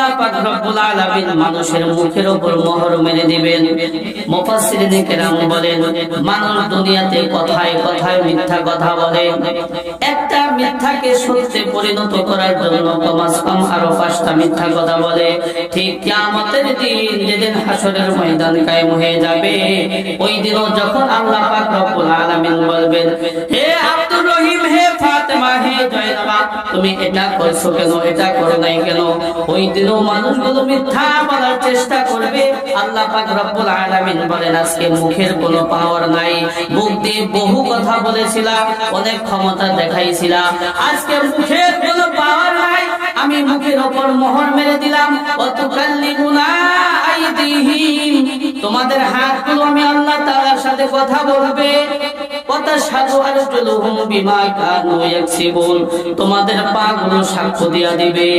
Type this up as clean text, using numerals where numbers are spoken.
আল্লাহ পাক রব্বুল আলামিন মানুষের মুখের উপর মোহর মেরে দিবেন। মুফাসসিরিন কেরাম বলেন, মানুষ দুনিয়াতে কথায় কথায় মিথ্যা কথা বলে। একটা মিথ্যাকে সত্যে পরিণত করার জন্য কমাস কম আরো 5টা মিথ্যা কথা বলে। ঠিক কিয়ামতের দিন যেদিন হাসরের ময়দান কায়েম হয়ে যাবে, ওই দিনও যখন আল্লাহ পাক রব্বুল আলামিন বলবেন, হে আব্দুর রহিম, হে ফাতেমা, হে জয়নাবা, তুমি এটা করছো কেন, এটা করো নাই কেন? ওই দিনও মানুষগুলো মিথ্যা বলার চেষ্টা করবে। আল্লাহ পাক রব্বুল আলামিন বলেন, আজকে মুখের কোনো পাওয়ার নাই। মুখ দিয়ে বহু কথা বলেছিলাম, অনেক ক্ষমতা দেখাইছিলাম, আজকে মুখের কোনো পাওয়ার নাই। আমি মুখের উপর মোহর মেরে দিলাম। ওয়াতুকাল্লিমুনা আইদিহিম, তোমাদের হাতগুলো আমি আল্লাহ তাআলার সাথে কথা বলবে। ওয়াতাশহাদু আরজুলুহুম বিমা কানু ইয়াকসিবুন, তোমাদের পাগুলো সাক্ষ্য দিয়া দিবে।